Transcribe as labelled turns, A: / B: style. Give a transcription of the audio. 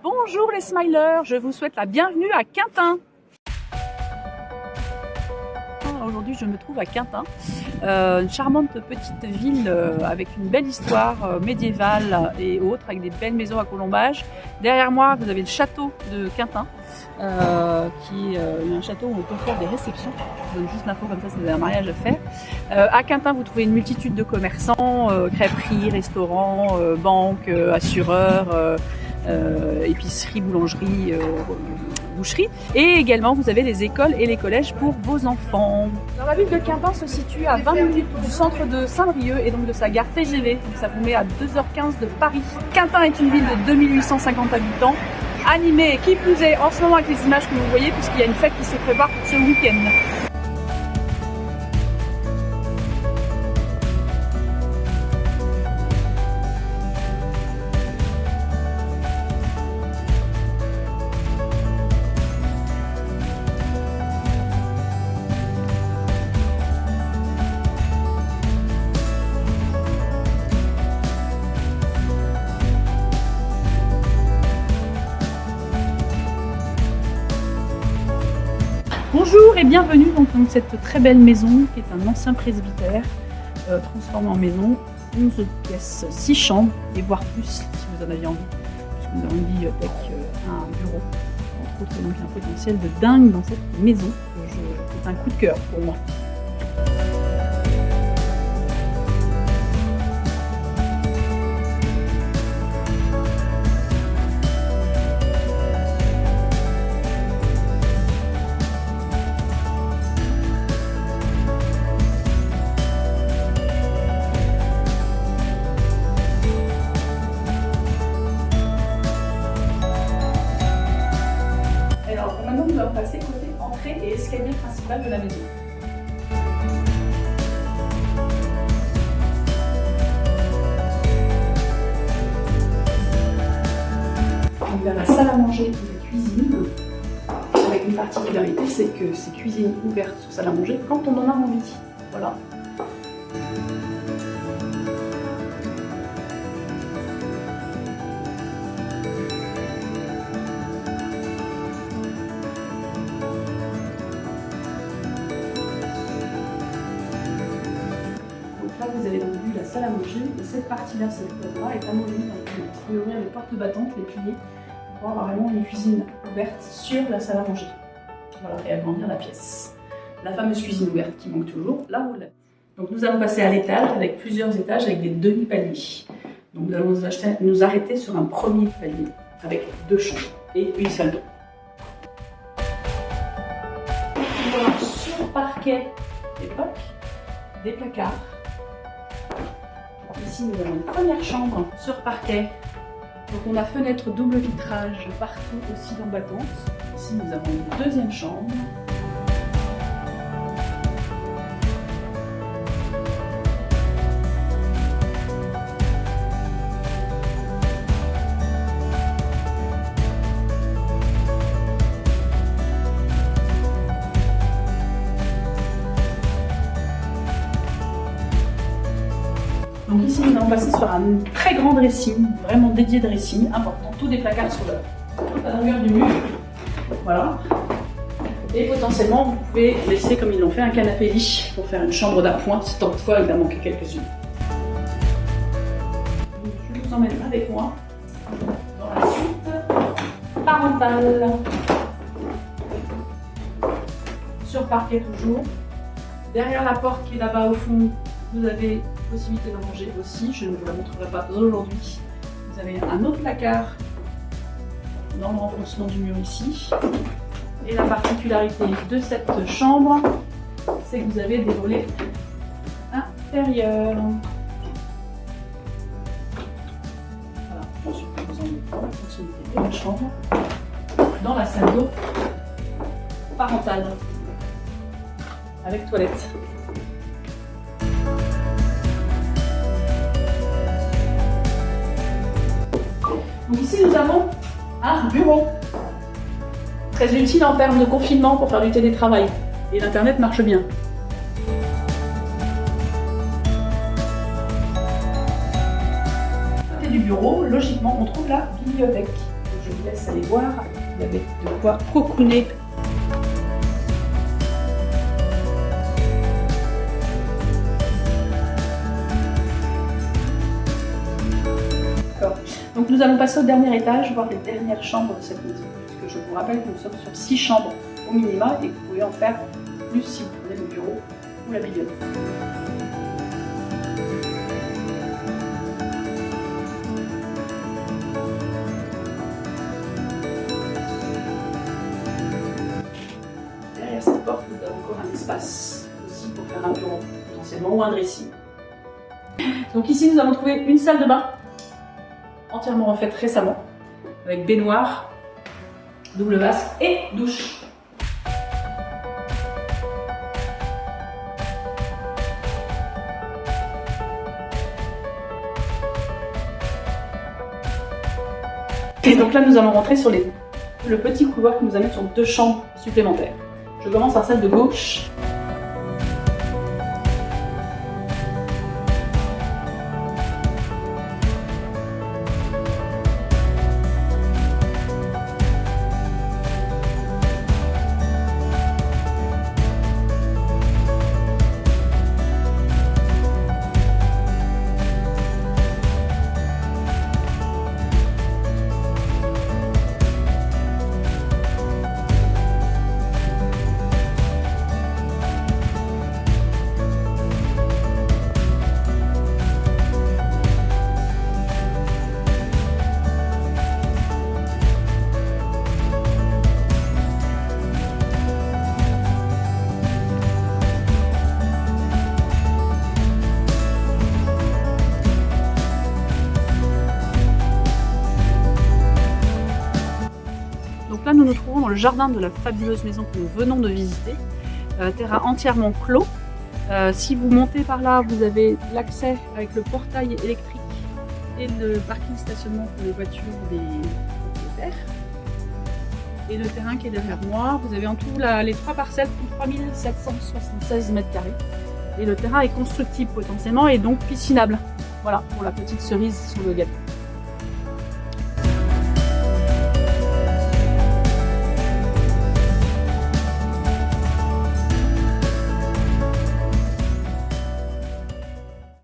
A: Bonjour les smilers, je vous souhaite la bienvenue à Quintin. Aujourd'hui je me trouve à Quintin, une charmante petite ville avec une belle histoire médiévale et autres, avec des belles maisons à colombage. Derrière moi vous avez le château de Quintin, qui est un château où on peut faire des réceptions. Je vous donne juste l'info comme ça si vous avez un mariage à faire. À Quintin vous trouvez une multitude de commerçants, crêperies, restaurants, banques, assureurs, épicerie, boulangerie, boucherie, et également vous avez les écoles et les collèges pour vos enfants. Alors, la ville de Quintin se situe à 20 minutes du centre de Saint-Brieuc et donc de sa gare TGV, donc ça vous met à 2h15 de Paris. Quintin est une ville de 2850 habitants, animée, qui plus est en ce moment avec les images que vous voyez, puisqu'il y a une fête qui se prépare pour ce week-end. Bonjour et bienvenue dans cette très belle maison qui est un ancien presbytère transformé en maison, 11 pièces, 6 chambres et voire plus si vous en aviez envie, puisque nous avons une bibliothèque, un bureau, entre autres, donc un potentiel de dingue dans cette maison. C'est un coup de cœur pour moi. Maintenant, nous allons passer côté entrée et escalier principal de la maison. Donc, vers la salle à manger et la cuisine, avec une particularité, c'est que c'est cuisine ouverte sur salle à manger quand on en a envie. Voilà. Là, vous avez donc vu la salle à manger, et cette partie-là, cette porte-là, est amovible. On peut ouvrir les portes battantes, les plier, pour avoir vraiment une cuisine ouverte sur la salle à manger. Voilà, et agrandir la pièce. La fameuse cuisine ouverte qui manque toujours, là où l'êtes. Donc nous allons passer à l'étage, avec plusieurs étages, avec des demi-paliers. Donc nous allons nous arrêter sur un premier palier, avec 2 chambres et une salle d'eau. Voilà, sur parquet d'époque, des placards. Ici, nous avons une première chambre sur parquet. Donc, on a fenêtre double vitrage partout aussi dans battante. Ici, nous avons une deuxième chambre. Donc ici, nous allons passer sur un très grand dressing, vraiment dédié dressing, important. Tous des placards sur la longueur du mur. Voilà. Et potentiellement, vous pouvez laisser, comme ils l'ont fait, un canapé lit pour faire une chambre d'appoint, si tant de fois il va manquer quelques-unes. Je vous emmène avec moi dans la suite parentale. Sur parquet toujours. Derrière la porte qui est là-bas au fond, vous avez possibilité de ranger aussi, je ne vous la montrerai pas aujourd'hui. Vous avez un autre placard dans le renfoncement du mur ici. Et la particularité de cette chambre, c'est que vous avez des volets intérieurs. Voilà, ensuite vous emmenez dans la continuité de la chambre, dans la salle d'eau parentale, avec toilette. Donc ici nous avons un bureau, très utile en termes de confinement pour faire du télétravail. Et l'internet marche bien. À côté du bureau, logiquement, on trouve la bibliothèque. je vous laisse aller voir. Vous avez de quoi cocooner. Donc nous allons passer au dernier étage, voir les dernières chambres de cette maison. Puisque je vous rappelle que nous sommes sur 6 chambres au minima et que vous pouvez en faire plus si vous prenez le bureau ou la bibliothèque. Derrière cette porte, nous avons encore un espace aussi pour faire un bureau potentiellement ou un dressing. Donc ici nous avons trouvé une salle de bain entièrement refaite récemment, avec baignoire, double vasque et douche. Et donc là, nous allons rentrer sur le petit couloir qui nous amène sur 2 chambres supplémentaires. Je commence par celle de gauche. Là, nous nous trouvons dans le jardin de la fabuleuse maison que nous venons de visiter. Terrain entièrement clos. Si vous montez par là, vous avez l'accès avec le portail électrique et le parking stationnement pour les voitures des propriétaires. Et le terrain qui est derrière moi, vous avez en tout les 3 parcelles pour 3776 m². Et le terrain est constructible potentiellement et donc piscinable. Voilà pour la petite cerise sur le gâteau.